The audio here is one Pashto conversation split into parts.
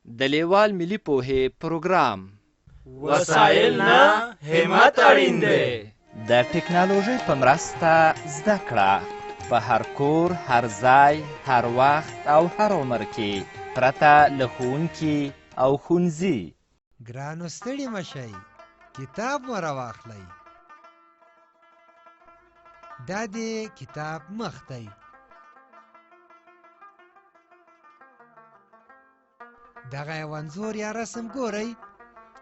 د لیوال ملي پوهې پروګرام وسایل نه همت اړین دی. د ټکنالوژۍ په مرسته زده کړه په هر کور، هر ځای، هر وخت او هر عمر کې پرته له ښوونکي او ښوونځي. ګرانو ستړي مه شئ، کتاب مو راواخلئ. دا دی کتاب مخ دی. دغه یو انځور یا رسم ګورئ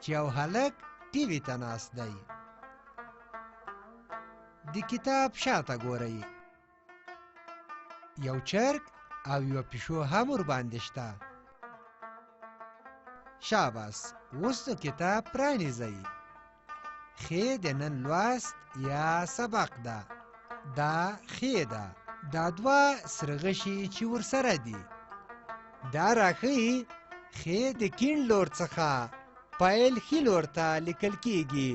چې یو هلک ټي وي ته ناست دی. د کتاب شاته ګورئ، یو چرګ او یو پیشو هم ورباندې شته. شاباس، اوس نو کتاب پرانیزئ. خې د نن لوست یا سبق ده. دا خې ده. دا دوه سره غشي چې ورسره دي. دا راښیي خې د کیڼ لور څخه پیل ښي لور ته لیکل کیږي.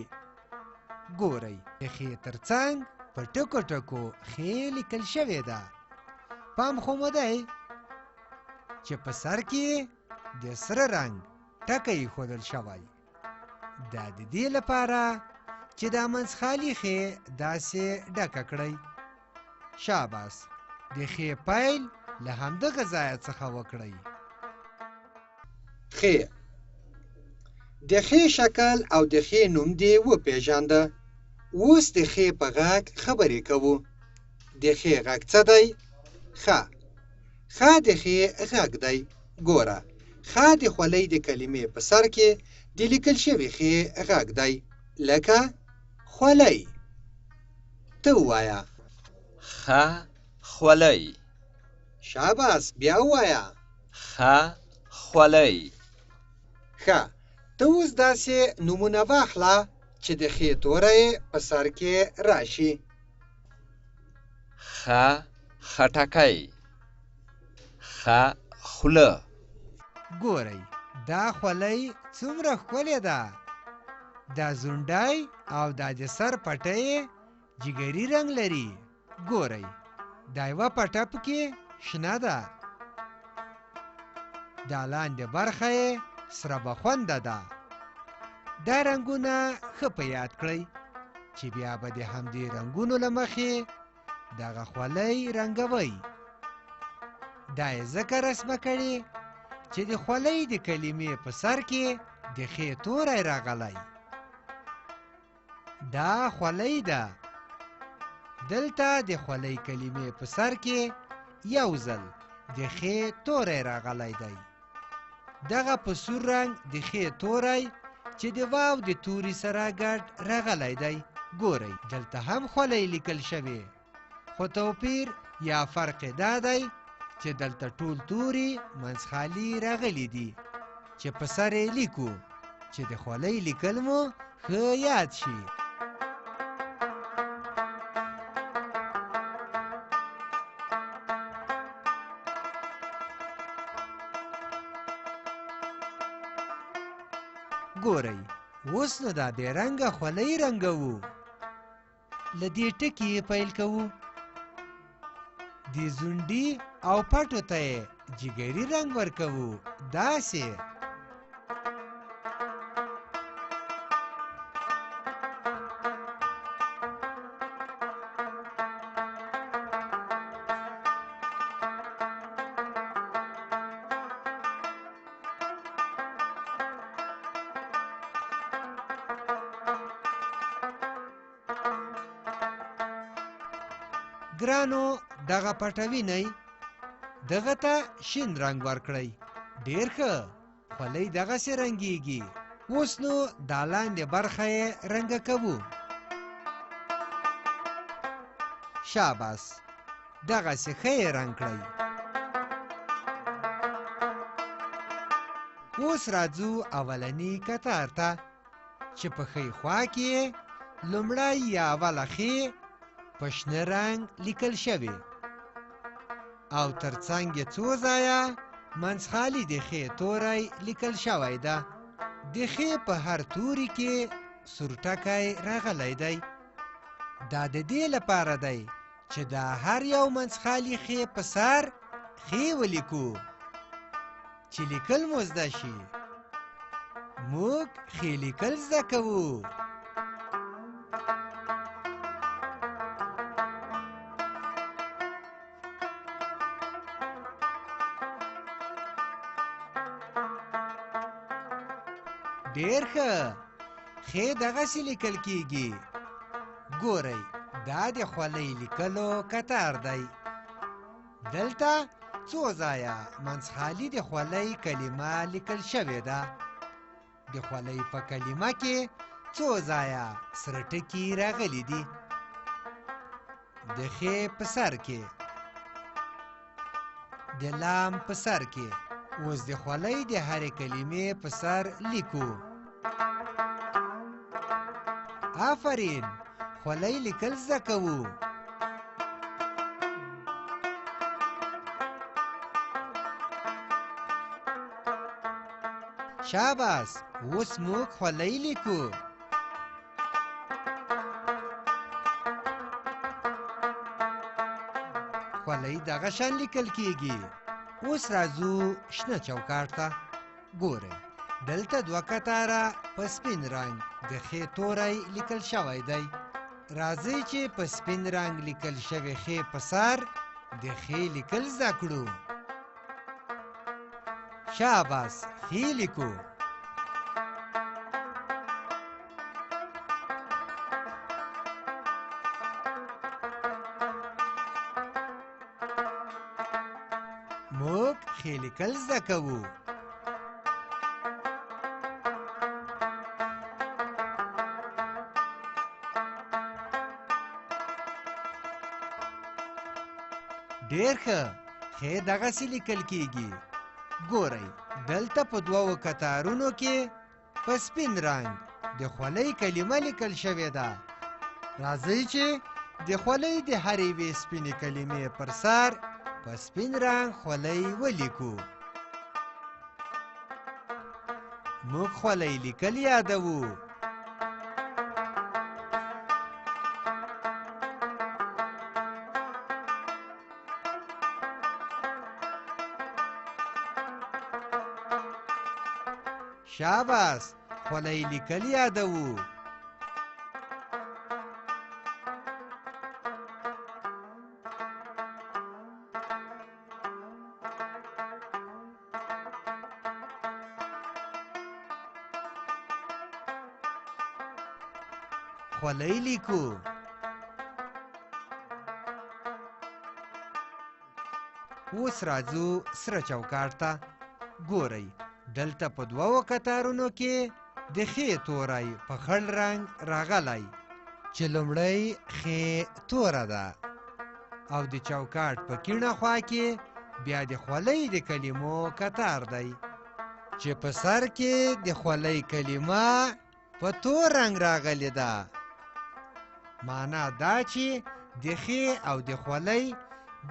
ګورئ، د خې تر څنګ په ټکو ټکو خې لیکل شوې ده. پام خو مو دی چې په سر کې د سره رنګ ټکی ایښودل شوی. دا د دې لپاره چې دا منځخالي خې داسې ډکه کړئ. شاباس، د خې پیل له همدغه ځایه څخه وکړئ. خې د خې شکل او د خې نوم دې وپېژانده. اوس د خې په غږ خبرې کوو. د خې غږ څه دی؟ خ. خ د خې غږ دی. ګوره، خ د خولۍ د کلمې په سر کې د لیکل شوي خې غږ دی، لکه خولۍ. ته ووایه. خ خولۍ. شاباس، بیا ووایه. خ خولۍ. ښه، ته اوس داسې نومونه واخله چې د خې توری په سر کې راشي. خ خټکی. خ خوله. ګورئ، دا خولۍ څومره ښکلې ده. دا زونډی او دا د سر پټۍ جګري رنګ لري. ګورئ، دا یوه پټه پکې شنه ده. دا لاندې برخه یې سره بخونده ده. دا رنګونه ښه په یاد کړئ چې بیا به د همدې رنګونو له مخې دغه خولۍ رنګوئ. دا یې ځکه رسمه کړې چې د خولۍ د کلمې په سر کې د خې توری راغلی. دا خولۍ ده. دلته د خولۍ کلمې په سر کې یو ځل د خې توری راغلی دی. دغه په سور رنګ د خې توری چې د واو د توري سره ګډ راغلی دی. ګورئ، دلته هم خولۍ لیکل شوې، خو توپیر یا فرق دا دی چې دلته ټول توري منځخالي راغلي دي چې په سر یې لیکو چې د خولۍ لیکل مو ښه یاد شي. ګورئ، اوس نو دا بې رنګه خولۍ رنګوو. له دې ټکي یې پیل کوو. دې زونډي او پټو ته یې جګري رنګ ورکوو. داسې ګرانو، دغه پټه وینئ، دغه ته شین رنګ ورکړئ. ډېر ښه، خولۍ دغسې رنګیږي. اوس نو دا لاندې برخه یې رنګه کوو. شاباس، دغسې ښه یې رنګ کړئ. اوس راځو اولني کتار ته چې په ښی خوا کې لومړی یا اوله خې په شنه رنګ لیکل شوې او تر څنګ یې څو ځایه منځخالي د خې توری لیکل شوی ده. د خې په هر توري کې سور ټکی راغلی دی. دا د دې لپاره دی چې دا هر یو منځخالي خې په سر خې ولیکو. چې لیکل مو زده شي. موږ ښې لیکل زده کوو. ډېر ښه. ښې دغسې لیکل کیږي. ګورئ دا د خولۍ لیکلو کتار دی. دلته څو ځایه منځخالي د خولۍ کلمه لیکل شوې ده. د خولۍ په کلمه کې څو ځایه سره ټکي راغلي دي. د ښې په سر کې، د لام په سر کې. اوس د خولۍ د هرې کلمې په سر لیکو. آفرین، خولۍ لیکل زده کوو. شاباس، اوس موږ خولۍ لیکو. خولۍ دغه شان لیکل کیږي. اوس راځو شنه چوکاټ ته. ګورئ دلته دوه کتاره په سپین رنګ د ښې توری لیکل شوی دی. راځئ چې په سپین رنګ لیکل شوی ښې په سر د ښې لیکل زده کړو. شاباس، ښې لیکو. موږ ښې لیکل زده کوو. ډېر ښه. ښې دغسې لیکل کیږي. ګورئ دلته په دوو کتارونو کې په سپین رنګ د خولۍ کلمه لیکل شوې ده. راځئ چې د خولۍ د هرې یوې سپینې کلمې پر سر په سپین رنګ خولۍ ولیکو. موږ خولۍ لیکل یادوو. شاباس، خولۍ لیکل یادوو. خولۍ لیکو. اوس راځو سره چوکاټ ته. ګورئ دلته په دوو کتارونو کې د ښې توری په خړ رنګ راغلی چې لومړی ښې توره ده، او د چوکاټ په کیڼه خوا کې بیا د خولۍ د کلمو کتار دی چې په سر کې د خولۍ کلمه په تور رنګ راغلی ده. معنا دا چې د ښې او د خولۍ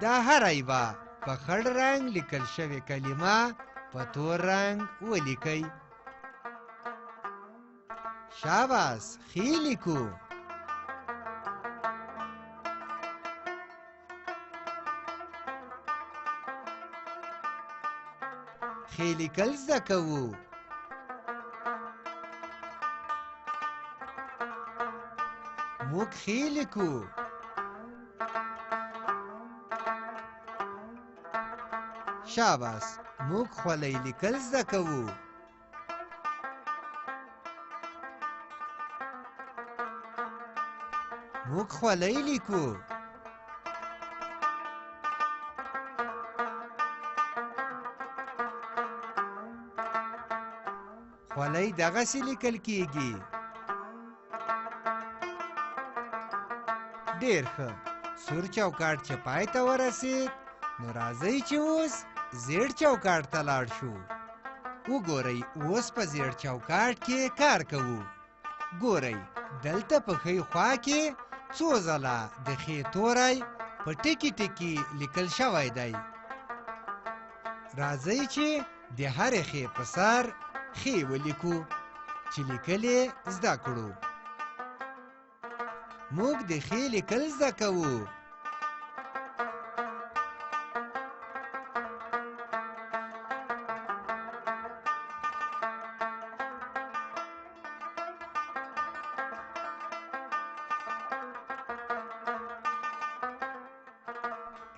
دا هره یوه په خړ رنګ لیکل شوې کلمه په تور رنګ ولیکئ. شاباس، ښې لیکو. ښې لیکل زده کوو. موږ ښې لیکو. شاباس، موږ خولۍ لیکل زده کوو. موږ خولۍ لیکو. خولۍ دغسې لیکل کیږي. ډېر ښه. سور چوکاټ چې پای ته ورسید، نو راځئ چې اوس زیړ چوکاټ ته لاړ شو. وګورئ اوس په زیړ چوکاټ کې کار کوو. ګورئ دلته په ښی خوا کې څو ځله د ښې توری په ټکي ټکي لیکل شوی دی. راځئ چې د هرې ښې په سر ښې ولیکو چې لیکل یې زده کړو. موږ د ښې لیکل زده کوو.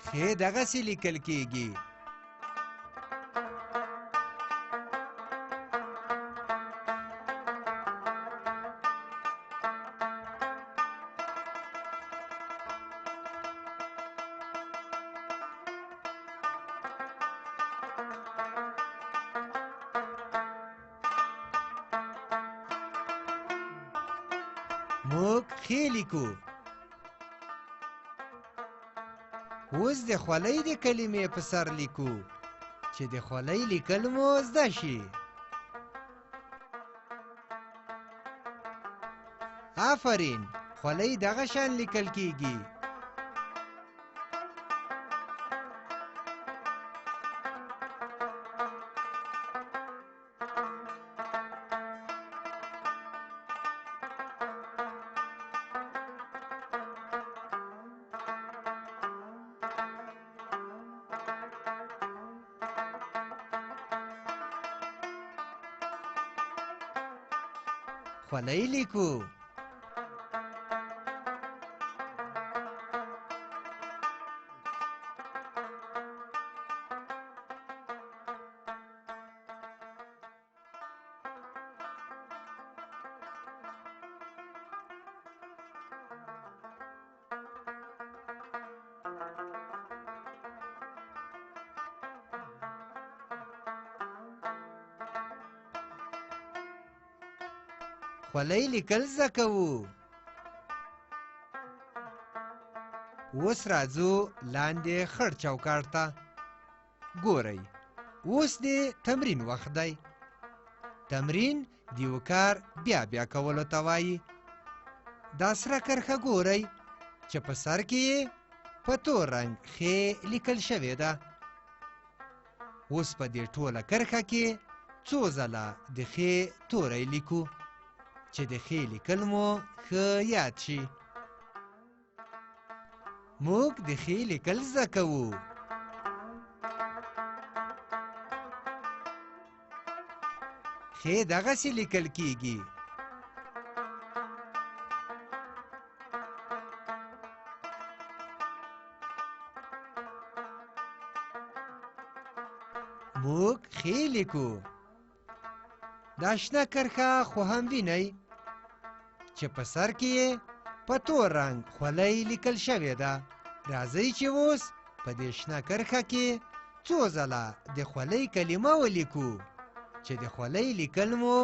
خې دغسې لیکل کیږي. موږ خې لیکو. اوس د خولۍ د کلمې په سر لیکو چې د خولۍ لیکل مو زده شي. آفرین، خولۍ دغه شان لیکل کیږي. خولۍ لیکو. خولۍ لیکل زده کوو. اوس راځو لاندې خړ چوکاټ ته. ګورئ، اوس د تمرین وخت دی. تمرین د یو کار بیا بیا کولو ته وایي. دا سره کرښه ګورئ چې په سر کې یې په تور رنګ خې لیکل شوې ده. اوس په دې ټوله کرښه کې څو ځله د خې توری لیکو چې د خې لیکل مو ښه یاد شي. موږ د خې لیکل زده کوو. خې دغسې لیکل کیږي. موږ خې لیکو. دا شنه کرښه خو هم وینئ چې په سر کې یې په تور رنګ خولۍ لیکل شوې ده. راځئ چې اوس په دې شنه کرښه کې څو ځله د خولۍ کلمه ولیکو چې د خولۍ لیکل مو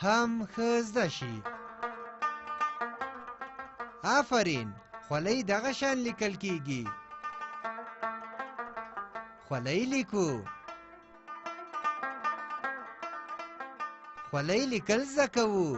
هم ښه زده شي. آفرین، خولۍ دغه شان لیکل کیږي. خولۍ لیکو. خولۍ لیکل زده کوو.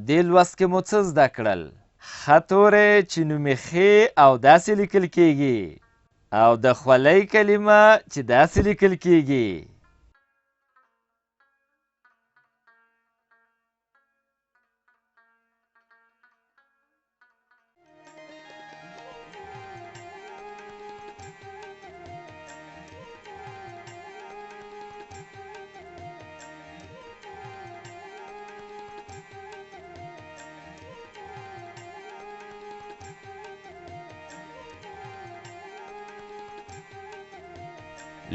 دې لوست کې مو څه زده کړل؟ ښه توری چې نوم یې ښې او داسې لیکل کیږي، او د خولۍ کلمه چې داسې لیکل کیږي.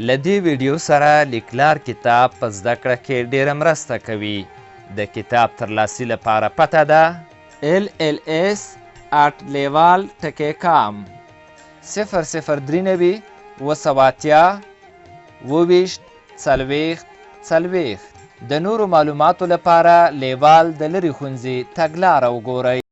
له دې ویډیو سره لیکلار کتاب په زده کړه کې ډېره مرسته کوي. د کتاب ترلاسي لپاره پته ده LLS@leval.com 003 280 24 40. د نورو معلوماتو لپاره لیوال د لرې ښوونځي تګلاره وګورئ.